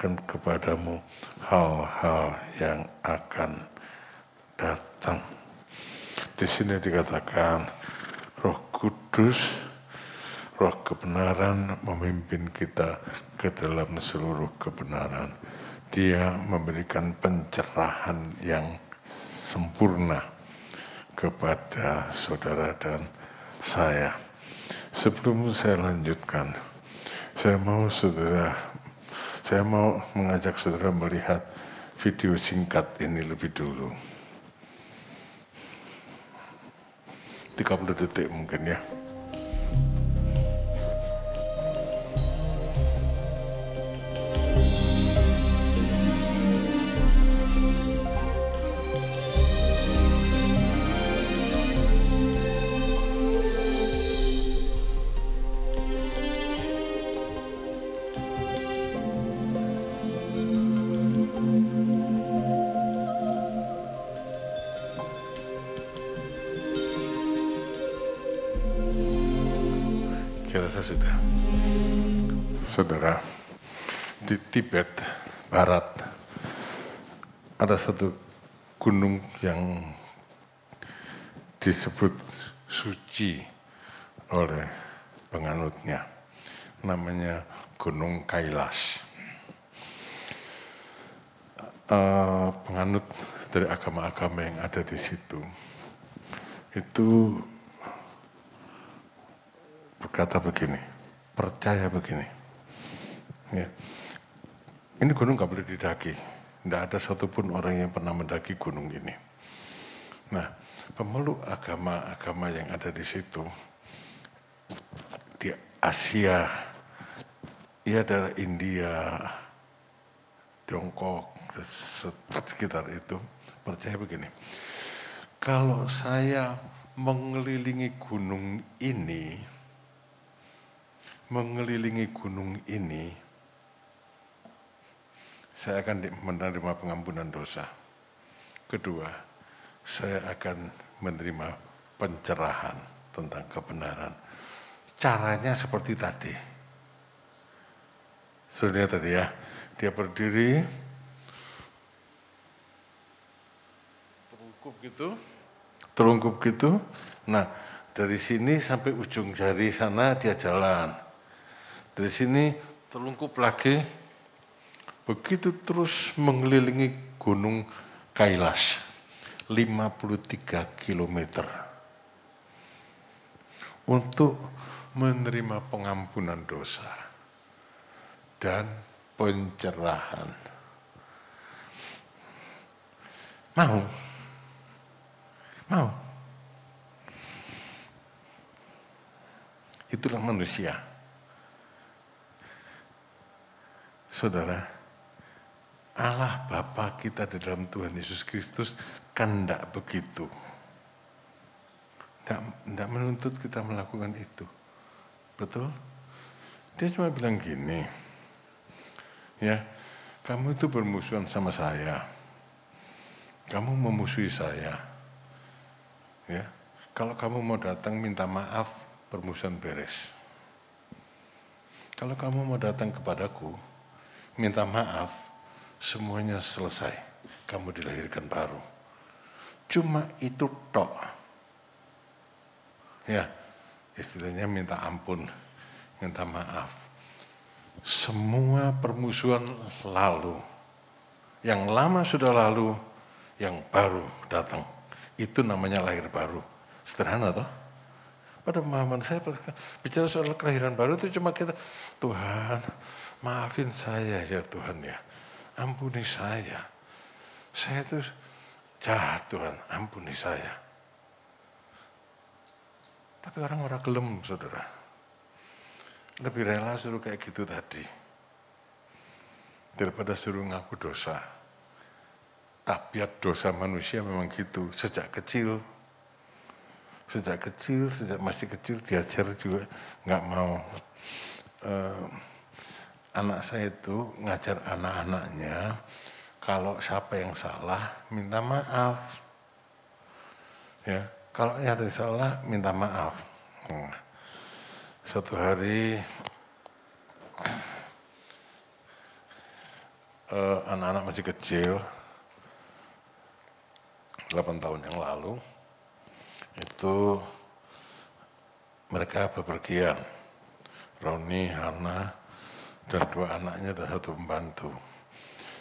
menceritakan kepadamu hal-hal yang akan datang. Di sini dikatakan Roh Kudus, Roh kebenaran memimpin kita ke dalam seluruh kebenaran. Dia memberikan pencerahan yang sempurna kepada saudara dan saya. Sebelum saya lanjutkan, saya mau mengajak saudara melihat video singkat ini lebih dulu. 30 detik mungkin ya. Rasa sudah. Saudara, di Tibet Barat ada satu gunung yang disebut suci oleh penganutnya. Namanya Gunung Kailas. Penganut dari agama-agama yang ada di situ itu berkata begini, percaya begini, ya. Ini gunung gak boleh didaki, tidak ada satupun orang yang pernah mendaki gunung ini. Nah, pemeluk agama-agama yang ada di situ, di Asia, ya dari India, Tiongkok, sekitar itu, percaya begini, kalau saya mengelilingi gunung ini, saya akan menerima pengampunan dosa. Kedua, saya akan menerima pencerahan tentang kebenaran. Caranya seperti tadi. Sudah tadi ya, dia berdiri, terungkup gitu. Nah, dari sini sampai ujung jari sana dia jalan. Dari sini terlungkup lagi, begitu terus mengelilingi Gunung Kailas, 53 km. Untuk menerima pengampunan dosa dan pencerahan. Mau? Itulah manusia. Saudara, Allah Bapa kita di dalam Tuhan Yesus Kristus kan tidak begitu. Tidak menuntut kita melakukan itu. Betul? Dia cuma bilang gini, ya, kamu itu bermusuhan sama saya. Kamu memusuhi saya. Ya, kalau kamu mau datang minta maaf, permusuhan beres. Kalau kamu mau datang kepadaku, minta maaf, semuanya selesai. Kamu dilahirkan baru. Cuma itu tok. Ya, istilahnya minta ampun, minta maaf. Semua permusuhan lalu. Yang lama sudah lalu, yang baru datang. Itu namanya lahir baru. Sederhana toh? Pada pemahaman saya, bicara soal kelahiran baru itu cuma kita, Tuhan, maafin saya ya Tuhan ya. Ampuni saya. Saya itu jahat Tuhan, ampuni saya. Tapi orang-orang gelem, saudara. Lebih rela suruh kayak gitu tadi. Daripada suruh ngaku dosa. Tabiat dosa manusia memang gitu, sejak kecil, sejak masih kecil diajar juga nggak mau. Anak saya itu ngajar anak-anaknya, kalau siapa yang salah minta maaf, ya. Kalau ada yang salah minta maaf. Suatu hari anak-anak masih kecil, 8 tahun yang lalu, itu mereka bepergian. Roni, Hana, dan 2 anaknya dan 1 pembantu.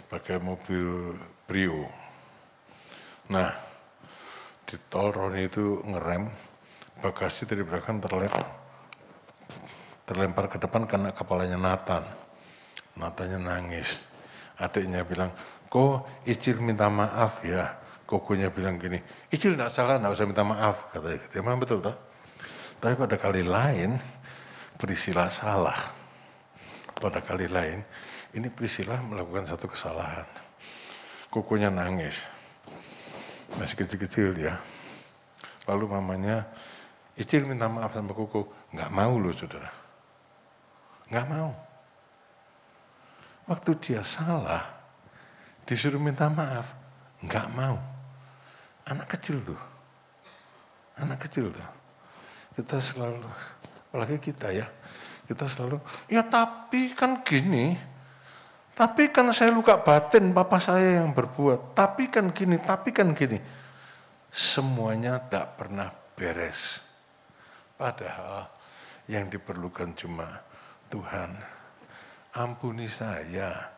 Pakai mobil Brio. Nah, di tol Roni itu ngerem, bagasi dari belakang terlempar ke depan karena kepalanya Nathan. Nathannya nangis. Adiknya bilang, kok Icil minta maaf ya. Kokonya bilang gini, Icil enggak salah, enggak usah minta maaf. Katanya, emang betul toh? Tapi pada kali lain, Priscilla salah. Pada kali lain, ini Priscilla melakukan satu kesalahan. Kokonya nangis. Masih kecil-kecil dia. Lalu mamanya, Icil minta maaf sama Koko. Enggak mau loh saudara. Enggak mau. Waktu dia salah, disuruh minta maaf, enggak mau. Anak kecil tuh. Anak kecil tuh. Kita selalu, apalagi kita ya, kita selalu, ya tapi kan gini, tapi kan saya luka batin, papa saya yang berbuat, tapi kan gini, tapi kan gini. Semuanya tak pernah beres. Padahal yang diperlukan cuma Tuhan, ampuni saya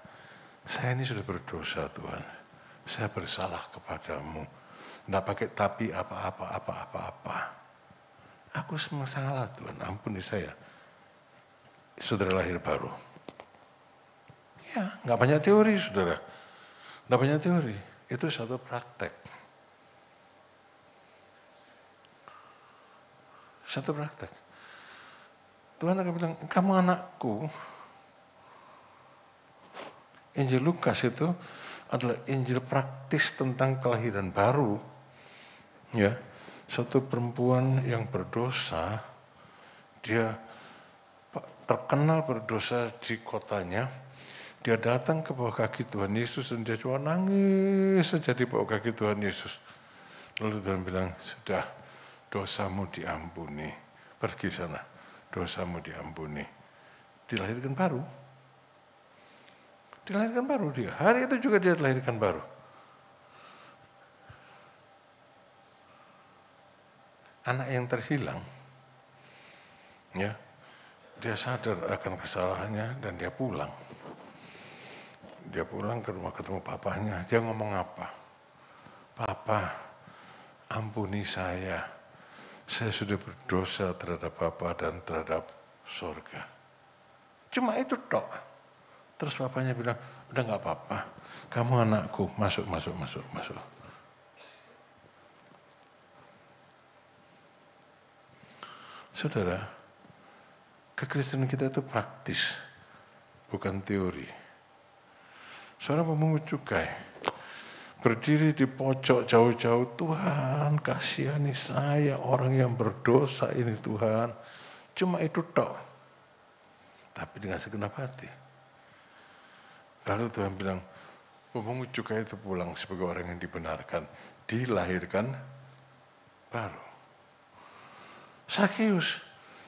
ini sudah berdosa Tuhan, saya bersalah kepadamu. Nggak pakai tapi apa-apa. Aku semua salah Tuhan, ampuni saya. Saudara lahir baru. Ya, nggak banyak teori saudara. Nggak banyak teori, itu satu praktek. Satu praktek. Tuhan akan bilang, kamu anakku. Injil Lukas itu adalah Injil praktis tentang kelahiran baru. Ya, satu perempuan yang berdosa, dia terkenal berdosa di kotanya, dia datang ke bawah kaki Tuhan Yesus dan dia cuma nangis saja di bawah kaki Tuhan Yesus. Lalu Tuhan bilang, sudah dosamu diampuni, pergi sana, dosamu diampuni. Dilahirkan baru. Dilahirkan baru dia, hari itu juga dia dilahirkan baru. Anak yang terhilang, ya, dia sadar akan kesalahannya dan dia pulang. Dia pulang ke rumah ketemu papanya, dia ngomong apa? Papa, ampuni saya sudah berdosa terhadap Papa dan terhadap surga. Cuma itu tok. Terus papanya bilang, udah gak apa-apa, kamu anakku, masuk. Saudara, kekristenan kita itu praktis, bukan teori. Seorang pemungut cukai berdiri di pojok jauh-jauh, Tuhan kasihani saya orang yang berdosa ini Tuhan. Cuma itu tok. Tapi dengan segenap hati. Lalu Tuhan bilang, pemungut cukai itu pulang sebagai orang yang dibenarkan, dilahirkan baru. Sakeus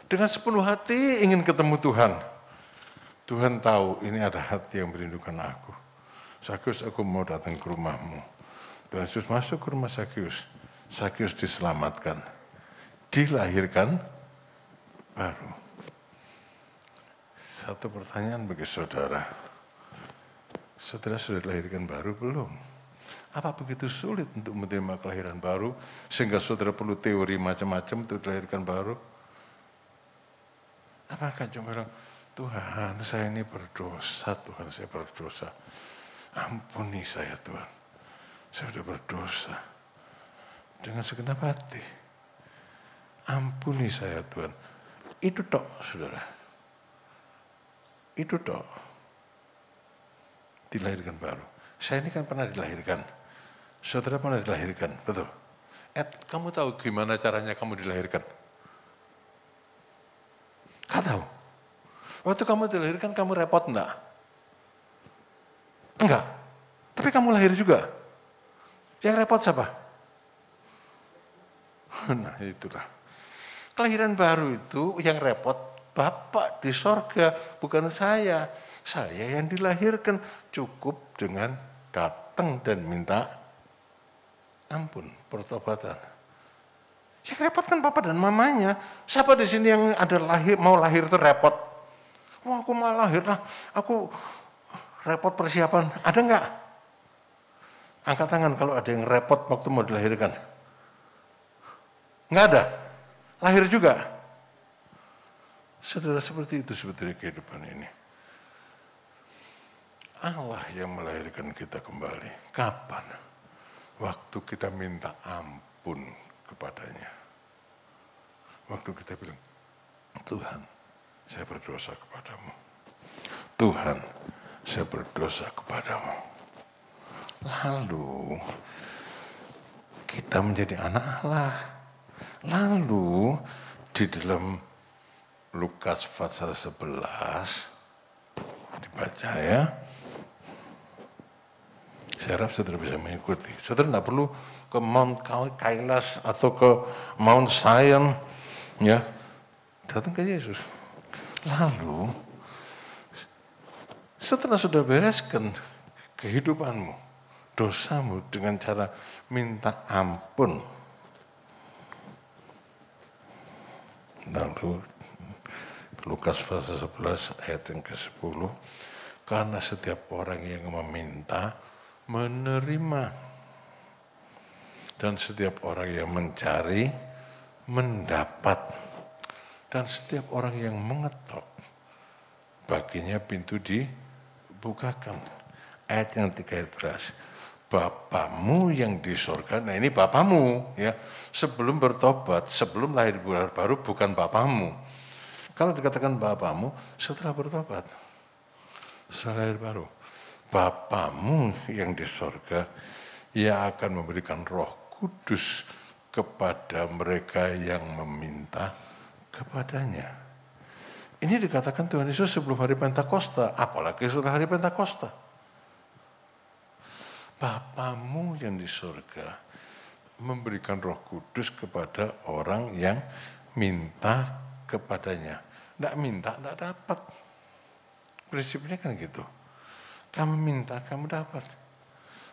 dengan sepenuh hati ingin ketemu Tuhan. Tuhan tahu ini ada hati yang merindukan aku. Sakeus, aku mau datang ke rumahmu. Tuhan Yesus masuk ke rumah Sakeus. Sakeus diselamatkan. Dilahirkan baru. Satu pertanyaan bagi saudara. Saudara sudah dilahirkan baru belum? Apa begitu sulit untuk menerima kelahiran baru sehingga saudara perlu teori macam-macam untuk dilahirkan baru? Apakah cuma bilang, Tuhan saya ini berdosa, Tuhan saya berdosa. Ampuni saya Tuhan, saya sudah berdosa. Dengan segenap hati. Ampuni saya Tuhan. Itu tok saudara. Itu tok. Dilahirkan baru. Saya ini kan pernah dilahirkan. Saudara pernah dilahirkan, betul? Kamu tahu gimana caranya kamu dilahirkan? Gak tahu. Waktu kamu dilahirkan kamu repot enggak? Enggak. Tapi kamu lahir juga. Yang repot siapa? Nah itulah. Kelahiran baru itu yang repot Bapak di sorga, bukan saya. Saya yang dilahirkan, cukup dengan datang dan minta ampun, pertobatan. Yang repot kan papa dan mamanya. Siapa di sini yang ada mau lahir itu repot? Wah, aku mau lahir lah, aku repot persiapan. Ada nggak? Angkat tangan kalau ada yang repot waktu mau dilahirkan. Nggak ada. Lahir juga. Saudara, seperti itu sebetulnya kehidupan ini. Allah yang melahirkan kita kembali. Kapan? Waktu kita minta ampun kepadanya. Waktu kita bilang, Tuhan, saya berdosa kepadamu. Tuhan, saya berdosa kepadamu. Lalu, kita menjadi anak Allah. Lalu, di dalam Lukas pasal 11, dibaca ya. Saya harap saudara bisa mengikuti. Saudara tidak perlu ke Mount Kailas atau ke Mount Zion, ya. Datang ke Yesus. Lalu, setelah sudah bereskan kehidupanmu, dosamu dengan cara minta ampun. Lalu, Lukas pasal 11 ayat yang ke-10, karena setiap orang yang meminta, menerima. Dan setiap orang yang mencari, mendapat. Dan setiap orang yang mengetok, baginya pintu dibukakan. Ayat yang 13. Bapamu yang di surga, nah ini bapamu ya. Sebelum bertobat, sebelum lahir baru bukan bapamu. Kalau dikatakan bapamu setelah bertobat, setelah lahir baru. Bapamu yang di surga, ia akan memberikan Roh Kudus kepada mereka yang meminta kepadanya. Ini dikatakan Tuhan Yesus sebelum hari Pentakosta, apalagi setelah hari Pentakosta. Bapamu yang di surga memberikan Roh Kudus kepada orang yang minta kepadanya. Tidak minta, tidak dapat. Prinsipnya kan gitu. Kamu minta, kamu dapat.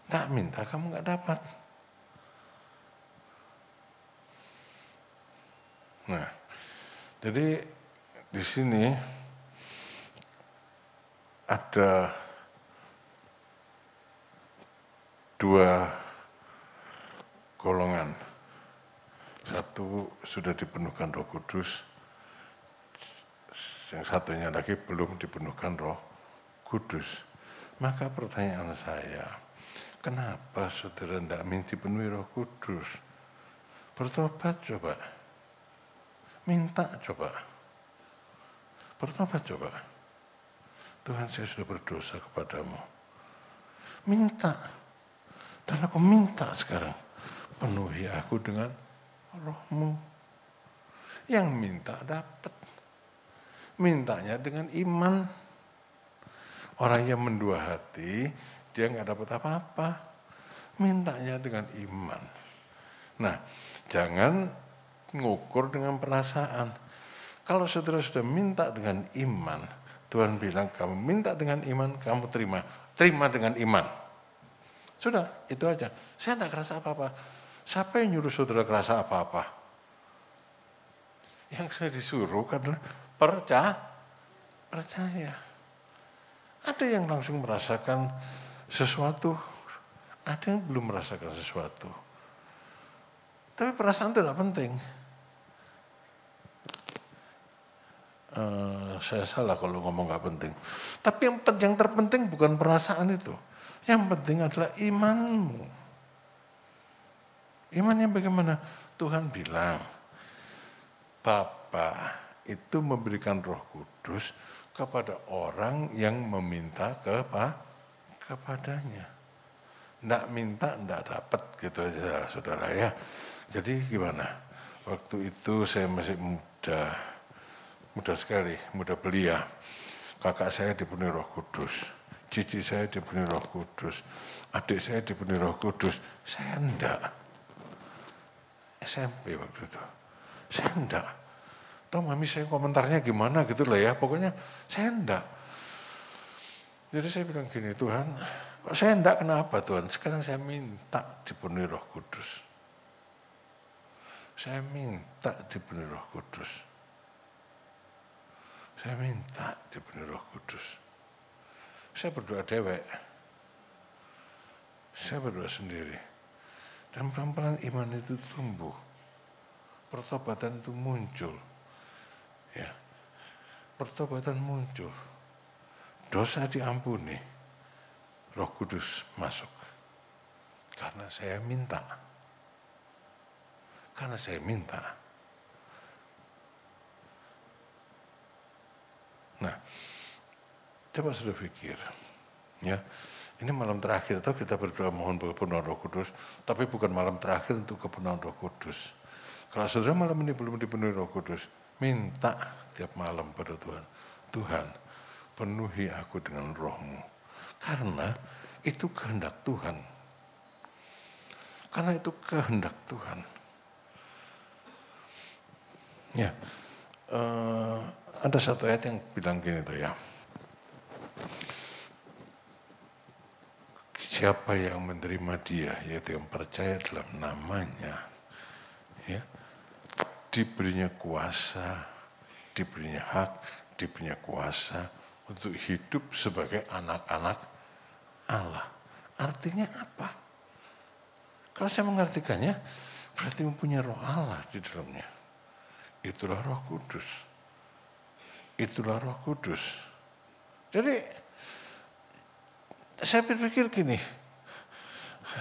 Tidak minta, kamu nggak dapat. Nah, jadi di sini ada dua golongan. Satu sudah dipenuhkan Roh Kudus, yang satunya lagi belum dipenuhkan Roh Kudus. Maka pertanyaan saya, kenapa saudara tidak dipenuhi Roh Kudus? Bertobat coba. Minta coba. Bertobat coba. Tuhan, saya sudah berdosa kepadamu. Minta. Dan aku minta sekarang, penuhi aku dengan Roh-Mu. Yang minta dapat. Mintanya dengan iman. Orang yang mendua hati, dia nggak dapat apa-apa. Mintanya dengan iman. Nah, jangan ngukur dengan perasaan. Kalau saudara sudah minta dengan iman, Tuhan bilang, kamu minta dengan iman, kamu terima. Terima dengan iman. Sudah, itu aja. Saya tidak kerasa apa-apa. Siapa yang nyuruh saudara kerasa apa-apa? Yang saya disuruh karena percaya. Ada yang langsung merasakan sesuatu, ada yang belum merasakan sesuatu. Tapi perasaan itu tidak penting. Saya salah kalau ngomong nggak penting. Tapi yang terpenting bukan perasaan itu. Yang penting adalah imanmu. Imannya bagaimana? Tuhan bilang, Bapa itu memberikan Roh Kudus kepada orang yang meminta kepadanya. Nggak minta, nggak dapat gitu aja saudara ya. Jadi gimana? Waktu itu saya masih muda sekali, muda belia. Kakak saya dipenuhi Roh Kudus. Cici saya dipenuhi Roh Kudus, adik saya dipenuhi Roh Kudus, saya enggak. SMP waktu itu, saya enggak. Tahu mami saya komentarnya gimana gitu lah ya, pokoknya saya enggak. Jadi saya bilang gini, Tuhan, kok saya enggak kenapa Tuhan, sekarang saya minta dipenuhi Roh Kudus. Saya minta dipenuhi Roh Kudus. Saya minta dipenuhi Roh Kudus. Saya berdoa dewek. Saya berdoa sendiri. Dan pelan-pelan iman itu tumbuh. Pertobatan itu muncul. Ya. Pertobatan muncul. Dosa diampuni, Roh Kudus masuk. Karena saya minta. Karena saya minta. Nah, coba sudah pikir. Ya, ini malam terakhir atau kita berdoa mohon kepenuhan Roh Kudus, tapi bukan malam terakhir untuk kepenuhan Roh Kudus. Kalau saudara malam ini belum dipenuhi Roh Kudus, minta tiap malam pada Tuhan. Tuhan, penuhi aku dengan Roh-Mu. Karena itu kehendak Tuhan. Karena itu kehendak Tuhan. Ya, ada satu ayat yang bilang gini tuh ya. Siapa yang menerima Dia, yaitu yang percaya dalam namanya, ya, diberinya kuasa, diberinya hak, diberinya kuasa untuk hidup sebagai anak-anak Allah. Artinya apa? Kalau saya mengartikannya, berarti mempunyai Roh Allah di dalamnya. Itulah Roh Kudus. Itulah Roh Kudus. Jadi, saya berpikir gini,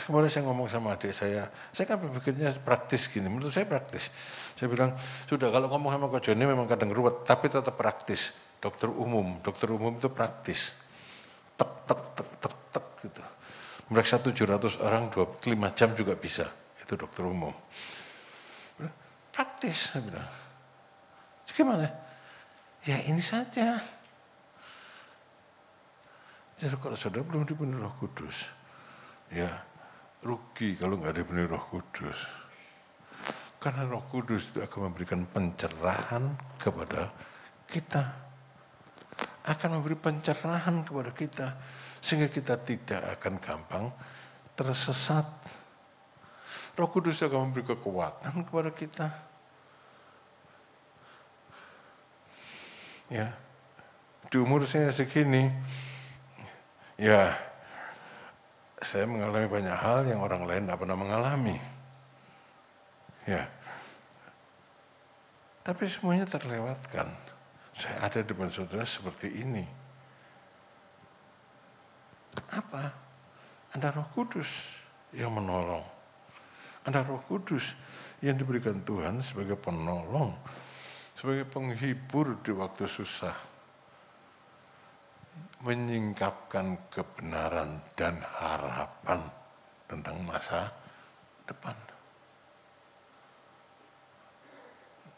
kemarin saya ngomong sama adik saya kan berpikirnya praktis gini, menurut saya praktis. Saya bilang, sudah kalau ngomong sama Ko Joni memang kadang ruwet, tapi tetap praktis. Dokter umum itu praktis. Tek, tek, tek, tek, tek gitu. Meriksa 700 orang 25 jam juga bisa. Itu dokter umum. Praktis, saya bilang. Gimana? Ya ini saja. Jadi kalau saudara belum dipenuhi Roh Kudus, ya rugi kalau nggak dipenuhi Roh Kudus. Karena Roh Kudus itu akan memberikan pencerahan kepada kita. Akan memberi pencerahan kepada kita. Sehingga kita tidak akan gampang tersesat. Roh Kudus akan memberi kekuatan kepada kita. Ya, di umur saya segini, ya saya mengalami banyak hal yang orang lain tidak pernah mengalami. Ya, tapi semuanya terlewatkan. Saya ada di depan saudara seperti ini. Apa? Ada Roh Kudus yang menolong. Ada Roh Kudus yang diberikan Tuhan sebagai penolong, sebagai penghibur di waktu susah, menyingkapkan kebenaran dan harapan tentang masa depan.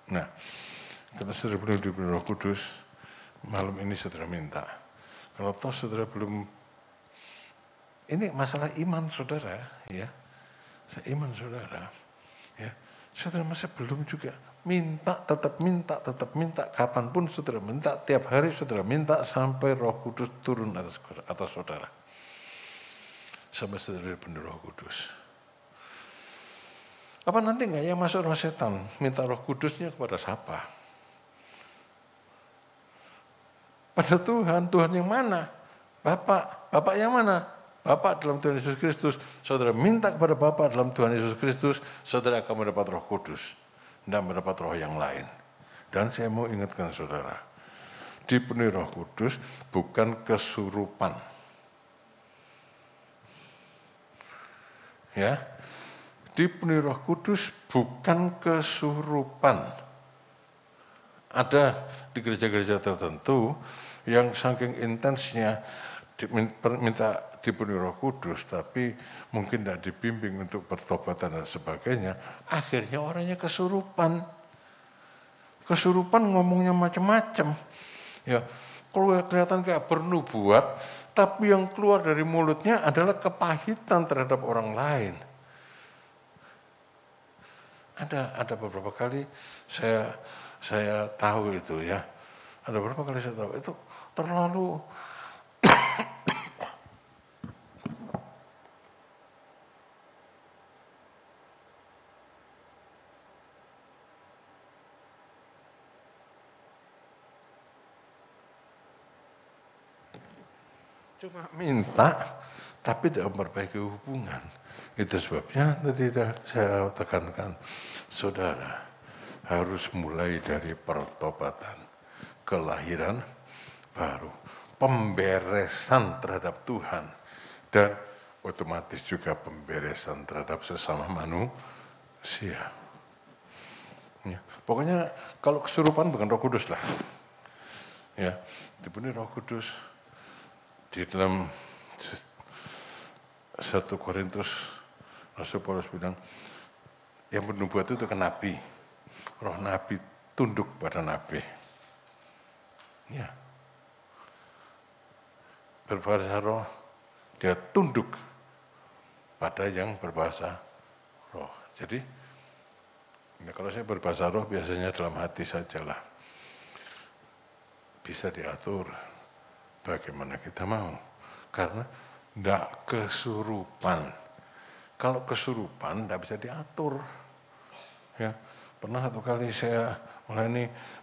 Nah, kalau saudara belum diberi Roh Kudus, malam ini saudara minta. Kalau toh saudara belum, ini masalah iman saudara, ya, iman saudara, ya, saudara masih belum juga minta, tetap minta, kapanpun saudara minta, tiap hari saudara minta sampai Roh Kudus turun atas saudara, sampai saudara benar Roh Kudus. Apa nanti nggak yang masuk roh setan minta Roh Kudusnya kepada siapa? Pada Tuhan, Tuhan yang mana? Bapak yang mana? Bapak dalam Tuhan Yesus Kristus. Saudara minta kepada Bapak dalam Tuhan Yesus Kristus, saudara akan mendapat Roh Kudus dan mendapat roh yang lain. Dan saya mau ingatkan saudara, dipenuhi Roh Kudus bukan kesurupan. Ya, dipenuhi Roh Kudus bukan kesurupan. Ada di gereja-gereja tertentu yang saking intensnya minta dipenuhi Roh Kudus, tapi mungkin tidak dibimbing untuk bertobatan dan sebagainya, akhirnya orangnya kesurupan. Kesurupan ngomongnya macam-macam. Ya, kelihatan kayak bernubuat, tapi yang keluar dari mulutnya adalah kepahitan terhadap orang lain. Ada beberapa kali saya tahu itu ya. Ada beberapa kali saya tahu itu terlalu Cuma minta, tapi tidak memperbaiki hubungan. Itu sebabnya tadi saya tekankan, saudara harus mulai dari pertobatan, kelahiran baru, pemberesan terhadap Tuhan, dan otomatis juga pemberesan terhadap sesama manusia. Ya, pokoknya kalau kesurupan bukan Roh Kudus lah. Ya, dipenuhi Roh Kudus. Di dalam 1 Korintus, Rasul Paulus bilang, yang bernubuat itu kan nabi. Roh nabi tunduk pada nabi. Ya. Berbahasa roh, dia tunduk pada yang berbahasa roh. Jadi, ya kalau saya berbahasa roh biasanya dalam hati sajalah. Bisa diatur bagaimana kita mau. Karena tidak kesurupan. Kalau kesurupan tidak bisa diatur. Ya, pernah satu kali saya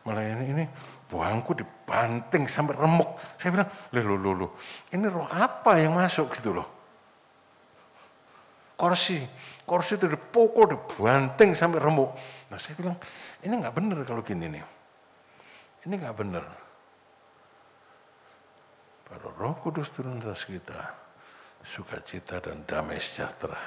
melayani ini buangku dibanting sampai remuk. Saya bilang, loh, ini roh apa yang masuk gitu loh. Kursi itu dipukul, dibanting sampai remuk. Nah saya bilang, ini nggak benar kalau gini nih. Ini nggak benar. Kalau Roh Kudus turun atas kita, sukacita dan damai sejahtera.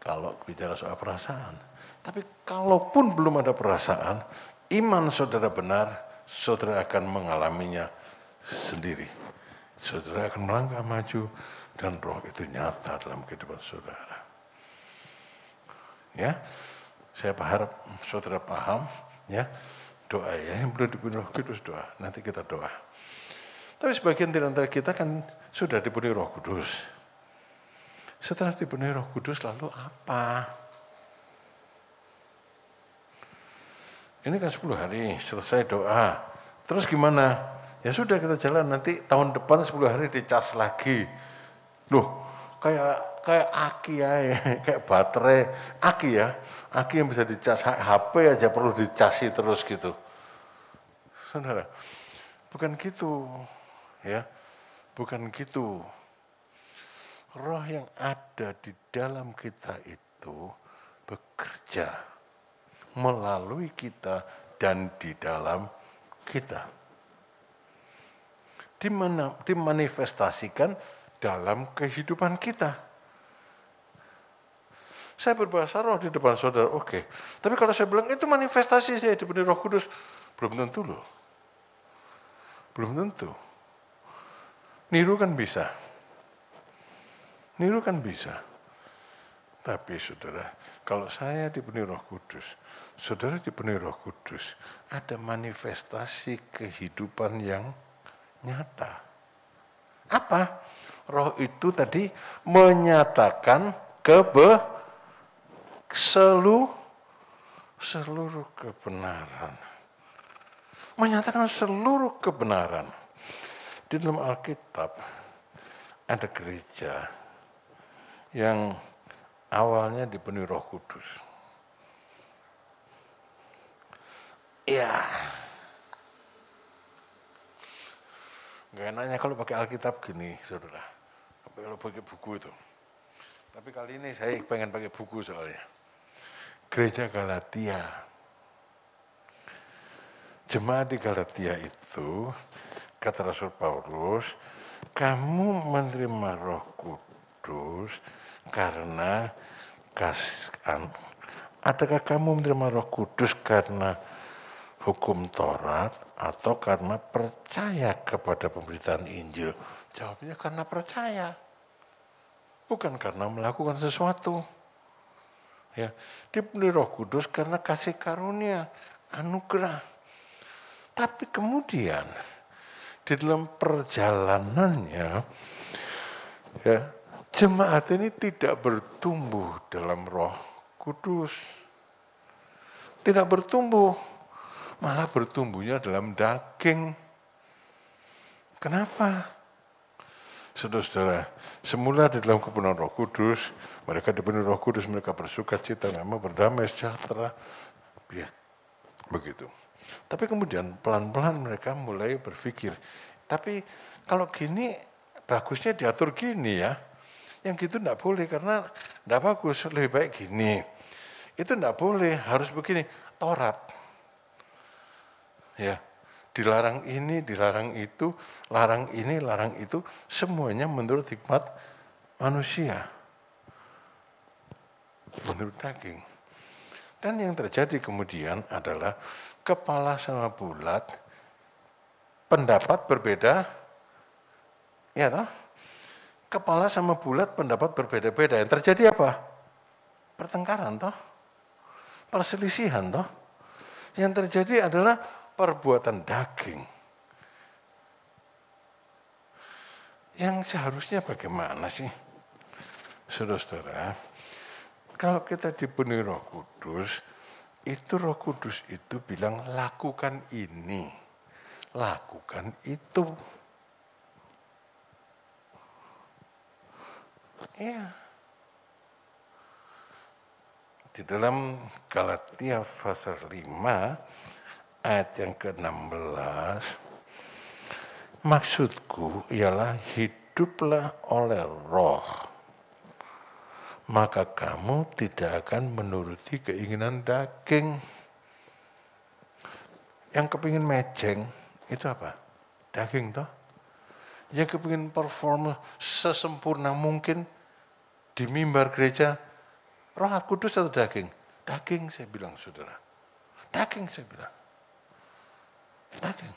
Kalau bicara soal perasaan, tapi kalaupun belum ada perasaan, iman saudara benar, saudara akan mengalaminya sendiri. Saudara akan melangkah maju dan roh itu nyata dalam kehidupan saudara. Ya, saya harap saudara paham, ya, doa ya, yang belum dipenuhi Roh Kudus doa, nanti kita doa. Tapi sebagian di antara kita kan sudah dipenuhi Roh Kudus. Setelah dipenuhi Roh Kudus lalu apa? Ini kan 10 hari selesai doa. Terus gimana? Ya sudah kita jalan, nanti tahun depan 10 hari dicas lagi. Loh, kayak aki ya, kayak baterai. Aki ya, aki yang bisa dicas, HP aja perlu dicasi terus gitu. Saudara, bukan gitu. Ya, bukan gitu. Roh yang ada di dalam kita itu bekerja melalui kita dan di dalam kita. Dimanifestasikan dalam kehidupan kita. Saya berbahasa roh di depan saudara, oke. Tapi kalau saya bilang itu manifestasi saya dipenuhi Roh Kudus, belum tentu loh. Belum tentu. Niru kan bisa. Tapi saudara, kalau saya dipenuhi Roh Kudus, saudara dipenuhi Roh Kudus, ada manifestasi kehidupan yang nyata. Apa? Roh itu tadi menyatakan seluruh kebenaran. Menyatakan seluruh kebenaran. Di dalam Alkitab ada gereja yang awalnya dipenuhi Roh Kudus. Ya, nggak enaknya kalau pakai Alkitab gini, saudara. Kalau pakai buku itu. Tapi kali ini saya pengen pakai buku soalnya. Gereja Galatia. Jemaat di Galatia itu, kata Rasul Paulus, kamu menerima Roh Kudus karena adakah kamu menerima Roh Kudus karena hukum Taurat atau karena percaya kepada pemberitaan Injil? Jawabnya karena percaya, bukan karena melakukan sesuatu. Ya, dipenuhi Roh Kudus karena kasih karunia, anugerah. Tapi kemudian di dalam perjalanannya, ya, jemaat ini tidak bertumbuh dalam Roh Kudus. Tidak bertumbuh, malah bertumbuhnya dalam daging. Kenapa? Saudara-saudara, semula di dalam kepenuhan Roh Kudus, mereka dipenuhi Roh Kudus, mereka bersukacita, memang berdamai sejahtera. Ya, begitu. Tapi kemudian pelan-pelan mereka mulai berpikir, tapi Kalau gini, bagusnya diatur gini ya. Yang gitu enggak boleh karena enggak bagus, lebih baik gini. Itu enggak boleh, harus begini. Taurat. Ya, dilarang ini, dilarang itu, larang ini, larang itu, semuanya menurut hikmat manusia. Menurut daging. Dan yang terjadi kemudian adalah kepala sama bulat, pendapat berbeda, ya toh? Kepala sama bulat pendapat berbeda-beda. Yang terjadi apa? Pertengkaran toh? Perselisihan toh? Yang terjadi adalah perbuatan daging. Yang seharusnya bagaimana sih? Saudara-saudara, kalau kita dipenuhi Roh Kudus, itu Roh Kudus itu bilang lakukan ini, lakukan itu. Iya. Di dalam Galatia pasal 5 ayat yang ke-16, maksudku ialah hiduplah oleh Roh, maka kamu tidak akan menuruti keinginan daging. Yang kepingin mejeng itu apa? Daging toh. Yang kepingin perform sesempurna mungkin di mimbar gereja, Roh Kudus atau daging? Daging saya bilang saudara. Daging saya bilang. Daging.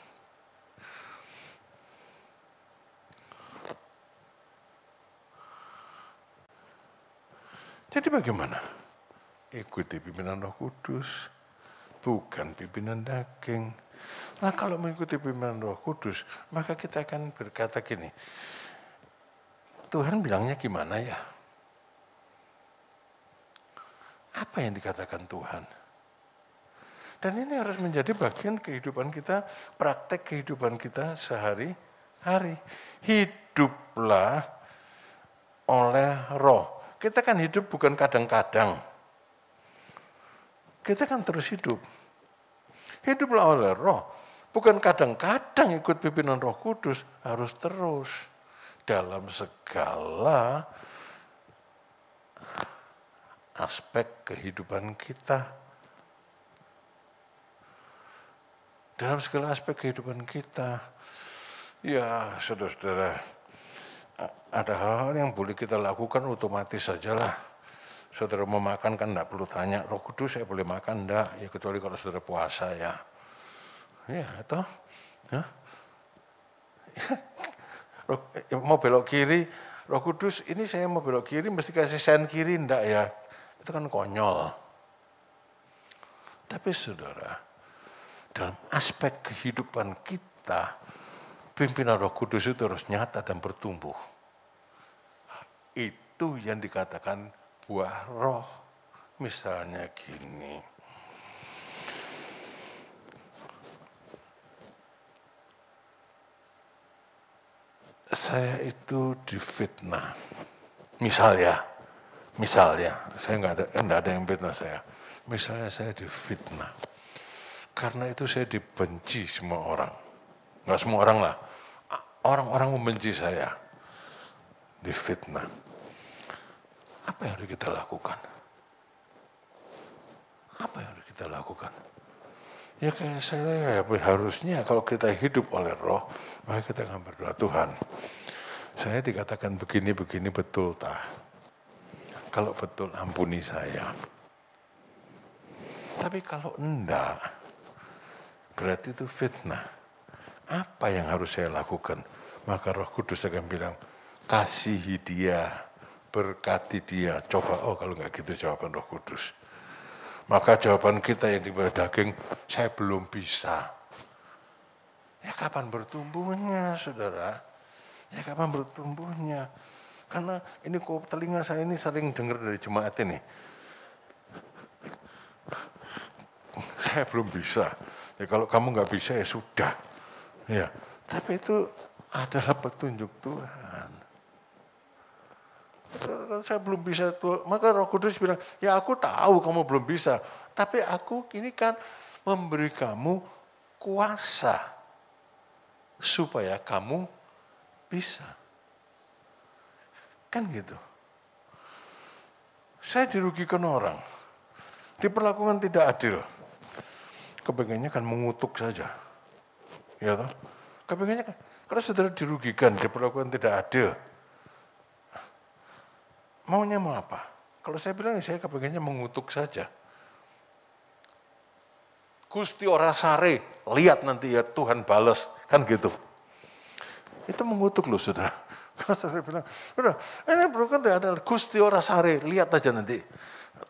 Jadi bagaimana? Ikuti pimpinan Roh Kudus, bukan pimpinan daging. Nah kalau mengikuti pimpinan Roh Kudus, maka kita akan berkata gini, Tuhan bilangnya gimana ya? Apa yang dikatakan Tuhan? Dan ini harus menjadi bagian kehidupan kita, praktek kehidupan kita sehari-hari. Hiduplah oleh Roh. Kita kan hidup bukan kadang-kadang. Kita kan terus hidup. Hiduplah oleh Roh. Bukan kadang-kadang ikut pimpinan Roh Kudus, harus terus. Dalam segala aspek kehidupan kita. Dalam segala aspek kehidupan kita. Ya, saudara-saudara, ada hal-hal yang boleh kita lakukan otomatis sajalah. Saudara mau makan kan enggak perlu tanya, Roh Kudus saya boleh makan enggak? Ya kecuali kalau saudara puasa ya. Ya, toh. Ya. Mau belok kiri, Roh Kudus ini saya mau belok kiri mesti kasih sen kiri enggak ya? Itu kan konyol. Tapi saudara, dalam aspek kehidupan kita, pimpinan Roh Kudus itu harus nyata dan bertumbuh. Itu yang dikatakan buah roh. Misalnya gini. Saya itu difitnah. Misalnya, saya enggak ada yang fitnah saya. Misalnya saya difitnah. Karena itu saya dibenci semua orang. Enggak semua orang lah. Orang-orang membenci saya. Difitnah. Apa yang harus kita lakukan? Apa yang harus kita lakukan? Ya kayak saya harusnya kalau kita hidup oleh Roh, maka kita akan berdoa, Tuhan, saya dikatakan begini-begini betul tah. Kalau betul ampuni saya. Tapi kalau enggak, berarti itu fitnah. Apa yang harus saya lakukan? Maka Roh Kudus akan bilang, kasihi dia, berkati dia. Coba, kalau enggak gitu jawaban Roh Kudus. Maka jawaban kita yang di bawah daging, saya belum bisa. Ya kapan bertumbuhnya, saudara? Ya kapan bertumbuhnya? Karena ini kok telinga saya ini sering dengar dari jemaat ini. Saya belum bisa. Ya kalau kamu nggak bisa ya sudah. Ya, tapi itu adalah petunjuk Tuhan. Kalau saya belum bisa, maka Roh Kudus bilang, ya aku tahu kamu belum bisa, tapi aku ini kan memberi kamu kuasa supaya kamu bisa. Kan gitu. Saya dirugikan orang, diperlakukan tidak adil. Kepengennya kan mengutuk saja. Ya toh? Kepengennya kan, kalau saudara dirugikan, diperlakukan tidak adil, maunya mau apa? Kalau saya bilang, saya kepengennya mengutuk saja. Gusti ora sare, lihat nanti ya Tuhan balas, kan gitu. Itu mengutuk loh saudara. Kalau saya bilang, udah, ini bukan ada Gusti ora sare, lihat aja nanti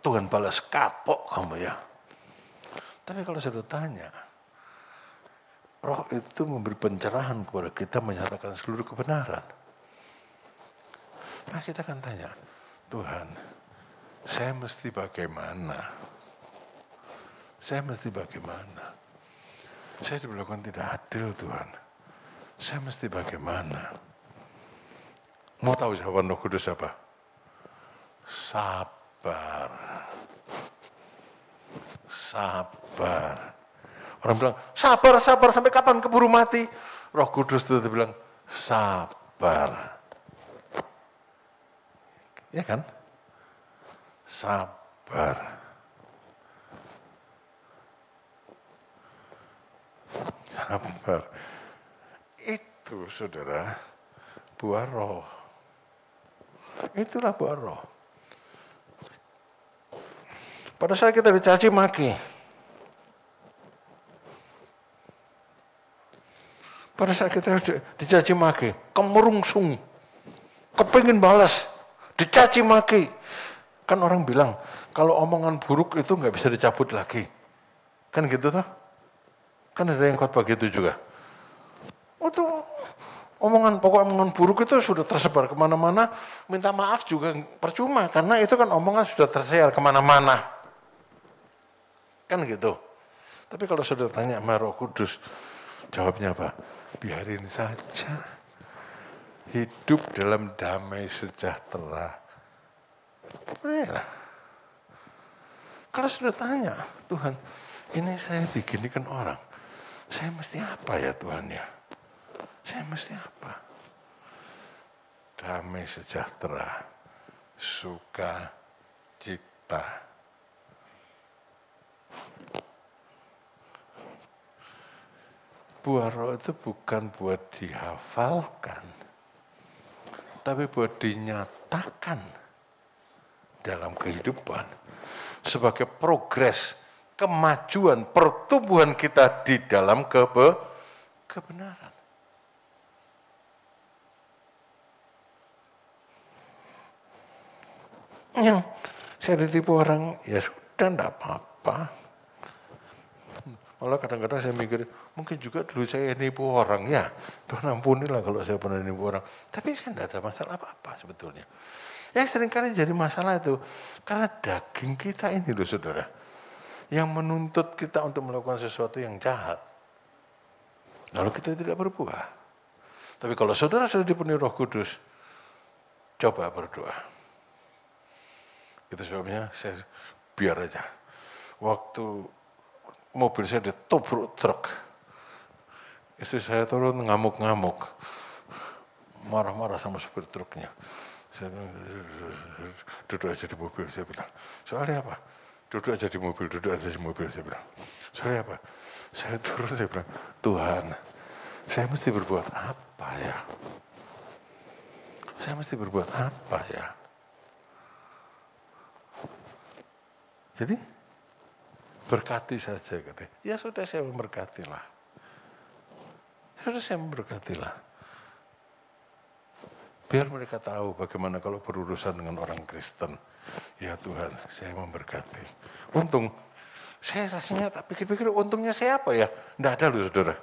Tuhan balas, kapok kamu ya. Tapi kalau saya tanya, Roh itu memberi pencerahan kepada kita menyatakan seluruh kebenaran. Nah kita akan tanya, Tuhan, saya mesti bagaimana? Saya mesti bagaimana? Saya diperlakukan tidak adil Tuhan. Saya mesti bagaimana? Mau tahu jawaban Roh Kudus apa? Sabar. Sabar. Orang bilang, sabar sampai kapan keburu mati? Roh Kudus itu bilang, sabar. Ya kan? Sabar. Sabar. Itu saudara, buah roh. Itulah buah roh. Pada saat kita dicaci maki, pada saat kita dicaci maki, kemerungsung, kepingin balas, dicaci maki. Kan orang bilang, kalau omongan buruk itu nggak bisa dicabut lagi. Kan gitu toh? Kan ada yang khotbah gitu juga. Itu omongan buruk itu sudah tersebar kemana-mana, minta maaf juga percuma, karena itu kan omongan sudah tersebar kemana-mana. Kan gitu. Tapi kalau sudah tanya sama Roh Kudus, jawabnya apa? Biarin saja. Hidup dalam damai sejahtera. Bolehlah. Kalau sudah tanya, Tuhan, ini saya diginikan orang. Saya mesti apa ya Tuhan ya? Saya mesti apa? Damai sejahtera, suka cita. Buah roh itu bukan buat dihafalkan, tapi buat dinyatakan dalam kehidupan sebagai progres, kemajuan, pertumbuhan kita di dalam kebenaran. Yang saya ditipu orang, ya sudah enggak apa-apa. Malah kadang-kadang saya mikir, mungkin juga dulu saya nipu orang, ya Tuhan ampunilah kalau saya pernah nipu orang. Tapi saya enggak ada masalah apa-apa sebetulnya. Yang seringkali jadi masalah itu, karena daging kita ini loh saudara, yang menuntut kita untuk melakukan sesuatu yang jahat. Lalu kita tidak berbuah. Tapi kalau saudara sudah dipenuhi Roh Kudus, coba berdoa. Itu sebabnya saya biar aja. Waktu mobil saya ditobruk truk, istri saya turun ngamuk-ngamuk, marah-marah sama supir truknya. Saya duduk aja di mobil, saya bilang, soalnya apa? Duduk aja di mobil, saya bilang. Soalnya apa? Saya turun, saya bilang, Tuhan, saya mesti berbuat apa ya? Saya mesti berbuat apa ya? Jadi, berkati saja, katanya. Ya sudah, saya memberkatilah. Biar mereka tahu bagaimana kalau berurusan dengan orang Kristen. Ya Tuhan, saya memberkati. Untung, saya rasanya tak pikir-pikir untungnya saya apa ya? Nggak ada loh saudara.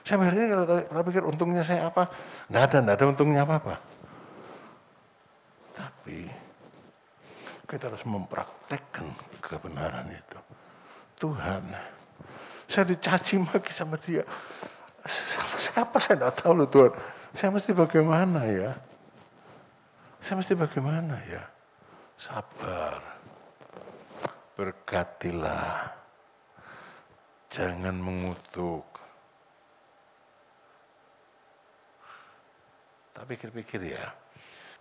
Saya hari ini kalau tak pikir untungnya saya apa, nggak ada untungnya apa-apa. Tapi, kita harus mempraktekkan kebenaran itu. Tuhan, saya dicaci maki sama dia. Siapa saya nggak tahu loh Tuhan. Saya mesti bagaimana ya? Sabar. Berkatilah. Jangan mengutuk. Tak pikir-pikir ya,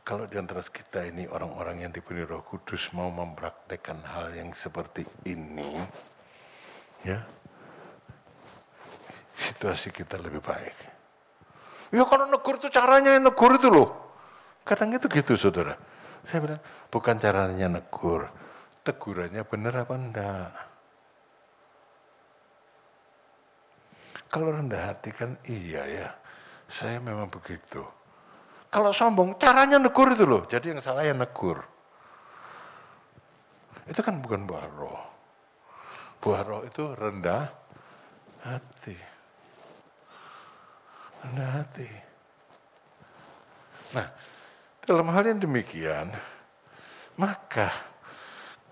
kalau di antara kita ini orang-orang yang dipenuhi Roh Kudus mau mempraktekkan hal yang seperti ini, ya, situasi kita lebih baik. Ya kalau negur itu caranya negur itu loh. Kadang itu gitu saudara. Saya bilang, bukan caranya negur, tegurannya benar apa enggak. Kalau rendah hati kan iya ya, saya memang begitu. Kalau sombong, caranya negur itu loh. Jadi yang salah yang negur. Itu kan bukan buah roh. Buah roh itu rendah hati. Rendah hati. Nah, dalam hal yang demikian, maka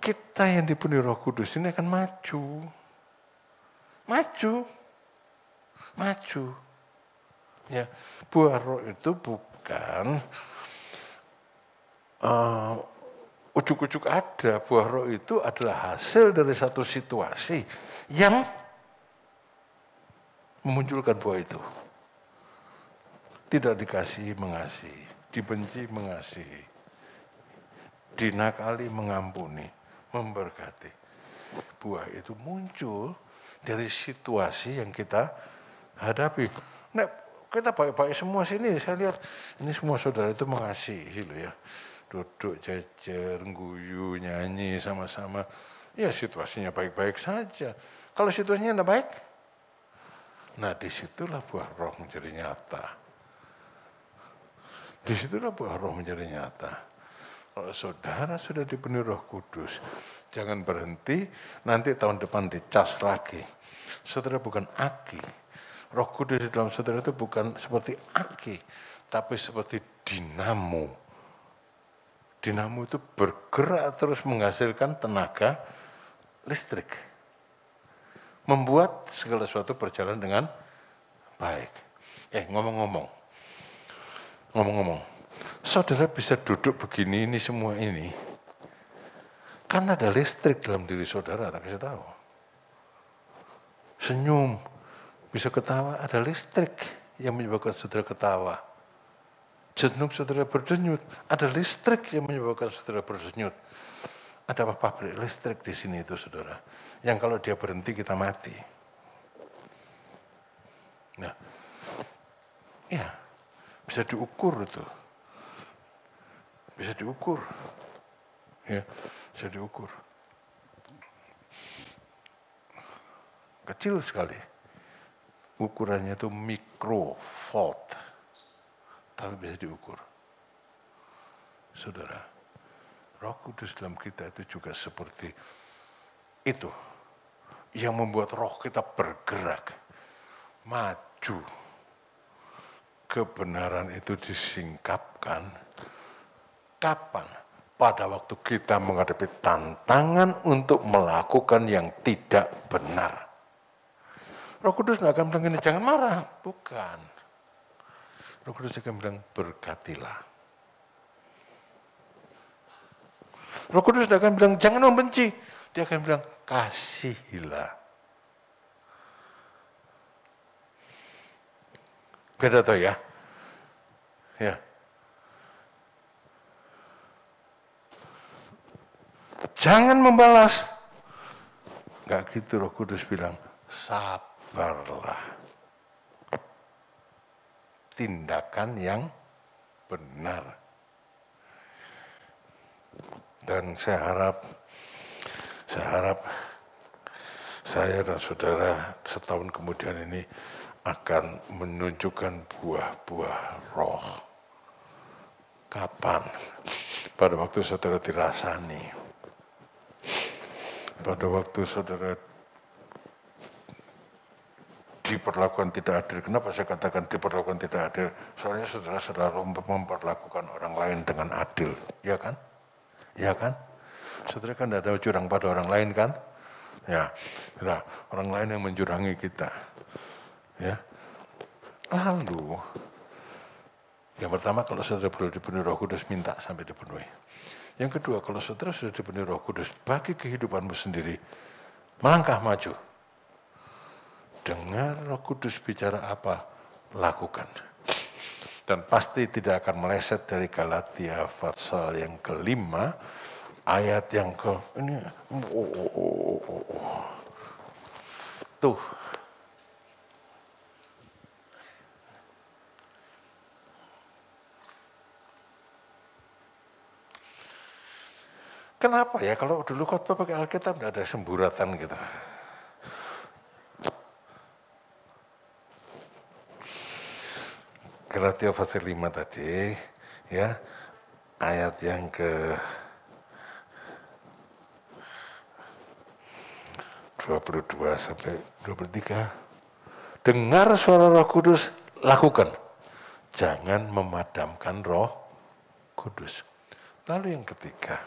kita yang dipenuhi Roh Kudus ini akan maju. Maju. Ya, buah roh itu bukan ujuk-ujuk ada. Buah roh itu adalah hasil dari satu situasi yang memunculkan buah itu. Tidak dikasihi mengasihi, dibenci mengasihi, dinakali mengampuni, memberkati. Buah itu muncul dari situasi yang kita hadapi. Nah, kita baik-baik semua sini, saya lihat ini semua saudara itu mengasihi loh ya. Duduk jejer, guyu, nyanyi sama-sama. Ya situasinya baik-baik saja. Kalau situasinya tidak baik, nah disitulah buah roh menjadi nyata. Disitulah buah roh menjadi nyata. Kalau saudara sudah dipenuhi Roh Kudus, jangan berhenti, nanti tahun depan dicas lagi. Saudara bukan aki. Roh Kudus di dalam saudara itu bukan seperti aki, tapi seperti dinamo. Dinamo itu bergerak terus menghasilkan tenaga listrik. Membuat segala sesuatu berjalan dengan baik. Ngomong-ngomong, saudara bisa duduk begini, ini semua ini, kan ada listrik dalam diri saudara, tak kasih tahu. Senyum, bisa ketawa, ada listrik yang menyebabkan saudara ketawa. Jenuh saudara berdenyut, ada listrik yang menyebabkan saudara berdenyut. Ada pabrik listrik di sini itu saudara, yang kalau dia berhenti kita mati. Nah, ya, bisa diukur itu. Bisa diukur. Ya, bisa diukur. Kecil sekali. Ukurannya itu mikrovolt. Tapi bisa diukur. Saudara, Roh Kudus dalam kita itu juga seperti itu. Yang membuat roh kita bergerak. Maju. Kebenaran itu disingkapkan. Kapan? Pada waktu kita menghadapi tantangan untuk melakukan yang tidak benar. Roh Kudus tidak akan bilang, jangan marah. Bukan. Roh Kudus akan bilang, berkatilah. Roh Kudus tidak akan bilang, jangan membenci. Dia akan bilang, kasihilah. Beda toh ya? Ya. Jangan membalas. Enggak gitu Roh Kudus bilang, sabarlah. Tindakan yang benar. Dan saya harap saya dan saudara setahun kemudian ini akan menunjukkan buah-buah roh. Kapan? Pada waktu saudara dirasani. Pada waktu saudara diperlakukan tidak adil. Kenapa saya katakan diperlakukan tidak adil? Soalnya saudara selalu memperlakukan orang lain dengan adil. Ya kan? Ya kan? Saudara kan tidak ada curang pada orang lain kan? Ya, nah, orang lain yang mencurangi kita. Ya. Lalu, yang pertama kalau saudara belum dipenuhi Roh Kudus, minta sampai dipenuhi. Yang kedua, kalau saudara sudah dipenuhi Roh Kudus, bagi kehidupanmu sendiri, melangkah maju. Dengar Roh Kudus bicara apa, lakukan. Dan pasti tidak akan meleset dari Galatia pasal yang ke-5, ayat yang ini. Tuh. Kenapa ya kalau dulu khotbah pakai Alkitab tidak ada semburatan gitu. Galatia pasal 5 tadi, ya, ayat yang ke 22 sampai 23. Dengar suara Roh Kudus, lakukan. Jangan memadamkan Roh Kudus. Lalu yang ketiga,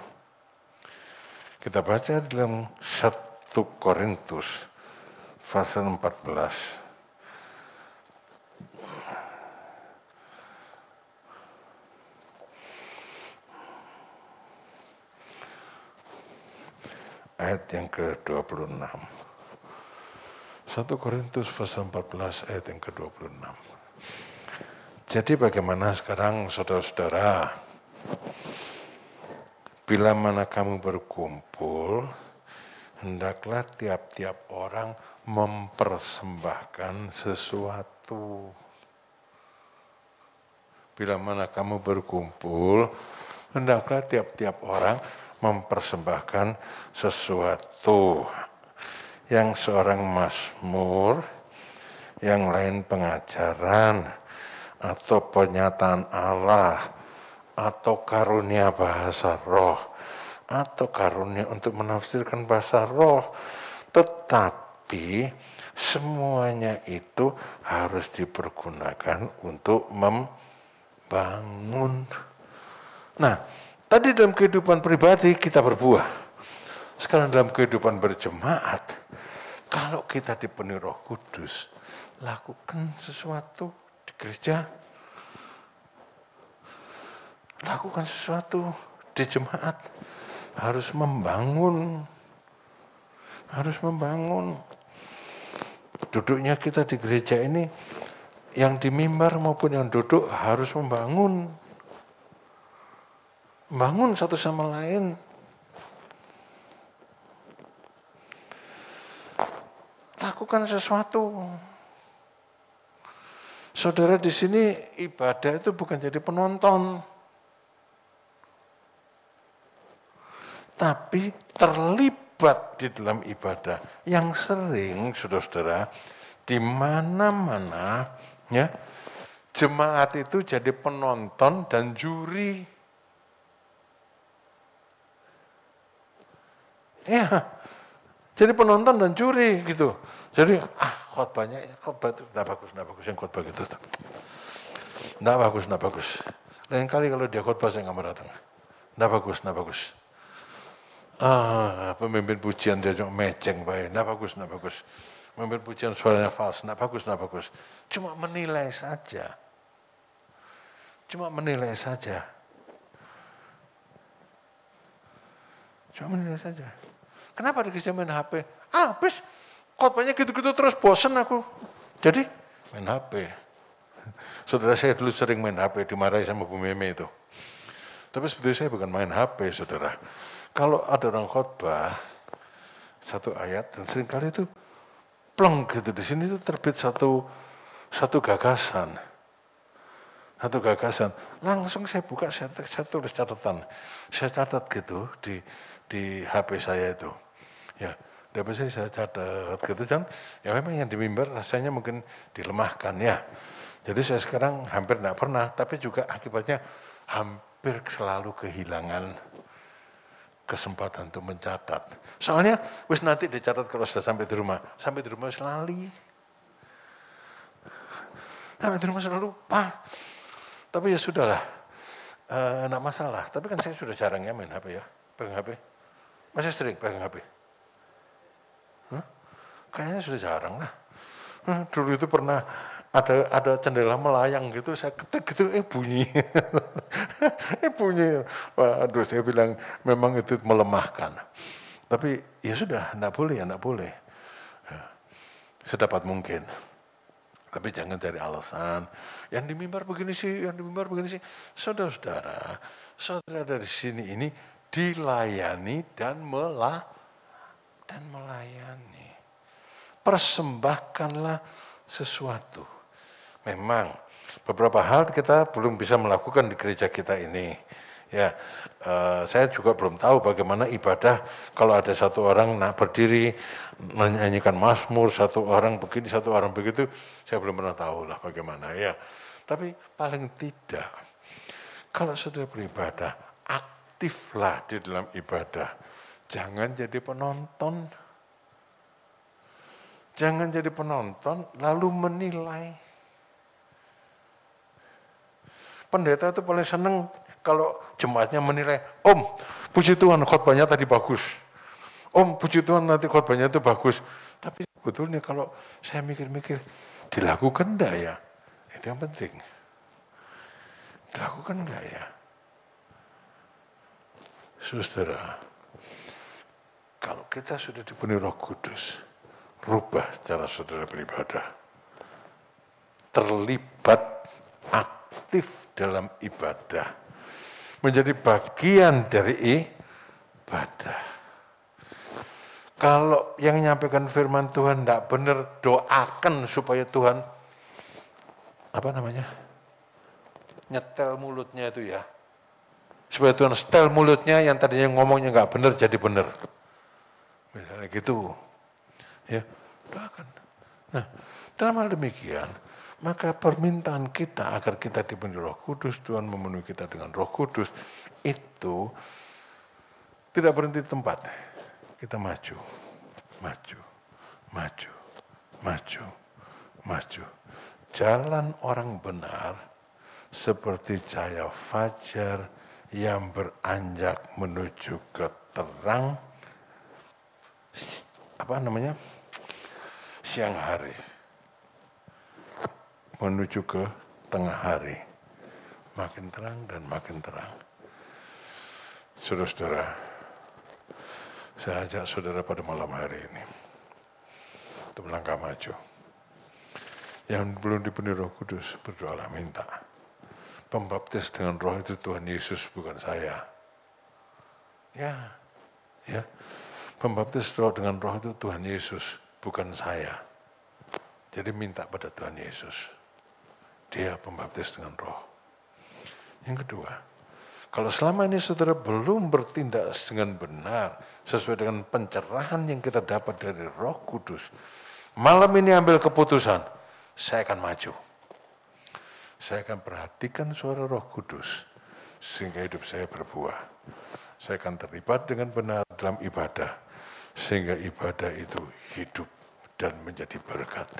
kita baca dalam 1 Korintus pasal 14. Ayat yang ke-26. 1 Korintus pasal 14 ayat yang ke-26. Jadi bagaimana sekarang saudara-saudara? Bila mana kamu berkumpul, hendaklah tiap-tiap orang mempersembahkan sesuatu. Bila mana kamu berkumpul, hendaklah tiap-tiap orang mempersembahkan sesuatu. Yang seorang mazmur, yang lain pengajaran, atau pernyataan Allah, atau karunia bahasa roh, atau karunia untuk menafsirkan bahasa roh. Tetapi semuanya itu harus dipergunakan untuk membangun. Nah, tadi dalam kehidupan pribadi kita berbuah. Sekarang dalam kehidupan berjemaat, kalau kita dipenuhi Roh Kudus, lakukan sesuatu di gereja. Lakukan sesuatu di jemaat. Harus membangun. Harus membangun. Duduknya kita di gereja ini, yang di mimbar maupun yang duduk harus membangun. Bangun satu sama lain. Lakukan sesuatu. Saudara di sini ibadah itu bukan jadi penonton, tapi terlibat di dalam ibadah. Yang sering, saudara-saudara, di mana-mana, ya, jemaat itu jadi penonton dan juri. Ya, jadi penonton dan juri gitu. Jadi khotbah itu tidak bagus yang khotbah gitu. Tidak bagus. Lain kali kalau dia khotbah saya nggak mau datang. Tidak bagus. Pemimpin pujian dia cuma meceng baik. Tidak bagus. Pemimpin pujian suaranya fals. Tidak bagus. Cuma menilai saja. Kenapa dikasih main HP? Habis khotbahnya gitu-gitu terus bosen aku. Jadi main HP. Saudara saya dulu sering main HP, dimarahi sama Bu Meme itu. Tapi sebetulnya saya bukan main HP, saudara. Kalau ada orang khotbah satu ayat, dan seringkali itu plong gitu. Di sini itu terbit satu gagasan. Langsung saya buka, saya tulis catatan. Saya catat gitu di HP saya itu. Ya, di HP saya catat gitu kan. Ya memang yang di mimbar rasanya mungkin dilemahkan ya. Jadi saya sekarang hampir tidak pernah, tapi juga akibatnya hampir selalu kehilangan kesempatan untuk mencatat. Soalnya wis nanti dicatat kalau sudah sampai di rumah wis lali. Sampai di rumah sudah lupa. Tapi ya sudahlah, enggak masalah. Tapi kan saya sudah jarang ya main HP ya, pegang HP. Masih sering pegang HP. Kayaknya sudah jarang lah. Dulu itu pernah ada jendela melayang gitu, saya ketik gitu, bunyi. Bunyi. Waduh, saya bilang memang itu melemahkan. Tapi ya sudah, enggak boleh. Sedapat mungkin. Tapi jangan cari alasan, yang di mimbar begini sih, yang di mimbar begini sih. Saudara-saudara, saudara dari sini ini dilayani dan melayani. Persembahkanlah sesuatu. Memang beberapa hal kita belum bisa melakukan di gereja kita ini. Ya, saya juga belum tahu bagaimana ibadah kalau ada satu orang berdiri menyanyikan mazmur, satu orang begini, satu orang begitu, saya belum pernah tahu lah bagaimana ya. Tapi paling tidak, kalau saudara beribadah, aktiflah di dalam ibadah. Jangan jadi penonton. Jangan jadi penonton lalu menilai. Pendeta itu paling seneng kalau jemaatnya menilai, Om, puji Tuhan khotbahnya tadi bagus. Om, puji Tuhan nanti khotbahnya itu bagus. Tapi sebetulnya kalau saya mikir-mikir, dilakukan enggak ya? Itu yang penting. Dilakukan enggak ya? Saudara, kalau kita sudah dipenuhi Roh Kudus, rubah cara saudara beribadah. Terlibat aktif dalam ibadah. Menjadi bagian dari ibadah. Kalau yang menyampaikan firman Tuhan tidak benar, doakan supaya Tuhan, nyetel mulutnya itu ya. Supaya Tuhan setel mulutnya, yang tadinya ngomongnya nggak benar jadi benar. Misalnya gitu. Ya, doakan. Nah, dalam hal demikian, maka permintaan kita agar kita dipenuhi Roh Kudus, Tuhan memenuhi kita dengan Roh Kudus, itu tidak berhenti di tempat. Kita maju, maju, maju, maju, maju. Jalan orang benar seperti cahaya fajar yang beranjak menuju ke terang, siang hari. Menuju ke tengah hari, makin terang dan makin terang. Saudara-saudara, saya ajak saudara pada malam hari ini untuk melangkah maju. Yang belum dipenuhi Roh Kudus, berdoalah minta. Pembaptis dengan Roh itu Tuhan Yesus, bukan saya. Ya. Pembaptis dengan Roh itu Tuhan Yesus, bukan saya. Jadi minta pada Tuhan Yesus. Dia pembaptis dengan Roh. Yang kedua, kalau selama ini saudara belum bertindak dengan benar, sesuai dengan pencerahan yang kita dapat dari Roh Kudus, malam ini ambil keputusan, saya akan maju. Saya akan perhatikan suara Roh Kudus, sehingga hidup saya berbuah. Saya akan terlibat dengan benar dalam ibadah, sehingga ibadah itu hidup dan menjadi berkat.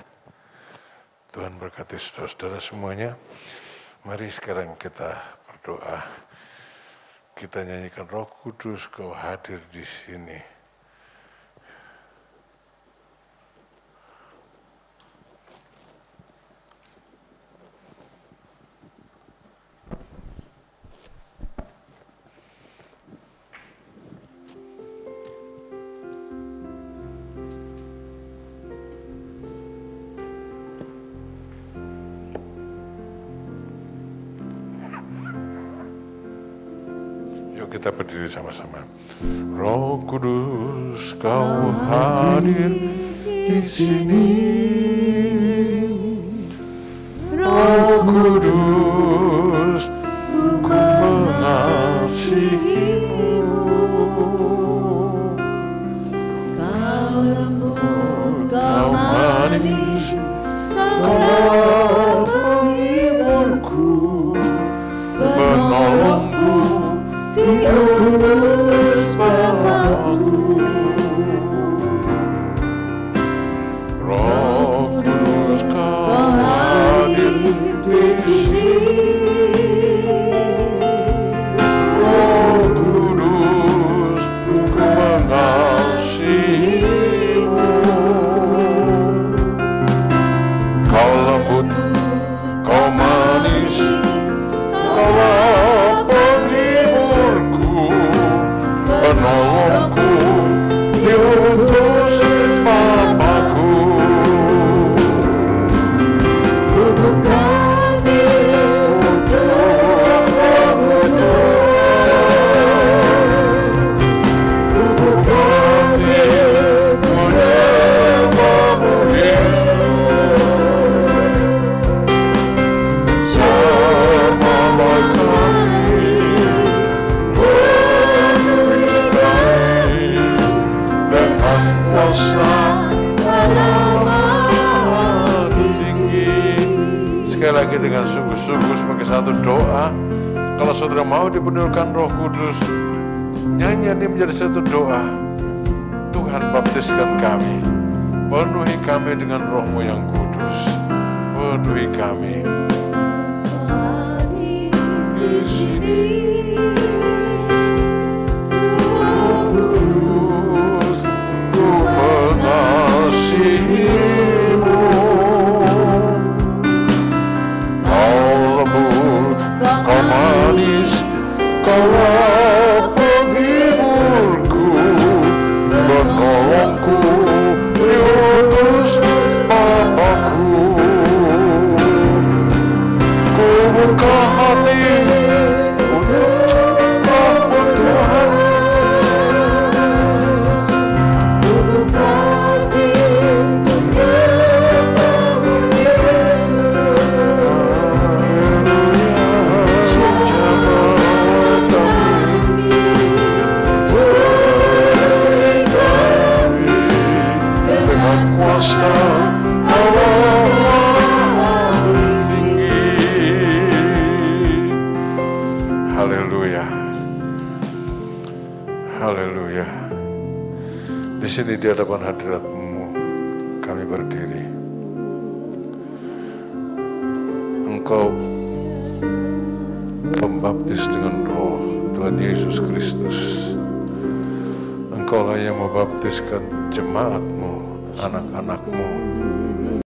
Tuhan berkati saudara-saudara semuanya. Mari sekarang kita berdoa. Kita nyanyikan Roh Kudus, Kau hadir di sini. Kita berdiri sama-sama. Roh Kudus, Kau hadir di sini. Roh Kudus, ku mengasihi-Mu. Kau lembut, Kau manis, Kau penghiburku, penolongku, diutus Bapakku. Roh Kudus, Kau hadir di sini. Roh Kudus, ku mengasihi-Mu. Kau lembut, Kau manis, Kau sudah mau dipenuhkan Roh Kudus, nyanyian ini menjadi satu doa. Tuhan baptiskan kami, penuhi kami dengan Roh-Mu yang kudus, penuhi kami. Di sini, Roh Kudus, ku mengasihi-Mu. Kau lembut, kau manis, Kaulah penghiburku, penolongku, diutus Bapa-Ku. Ku buka hati untuk rahmat Tuhan. Ku buka hati menyembah Yesus. Kuasa Allah tinggi. Haleluya, haleluya. Di sini di hadapan hadirat-Mu kami berdiri. Engkau pembaptis dengan Roh Tuhan Yesus Kristus. Engkaulah yang membaptiskan jemaat-Mu, anak-anak-Mu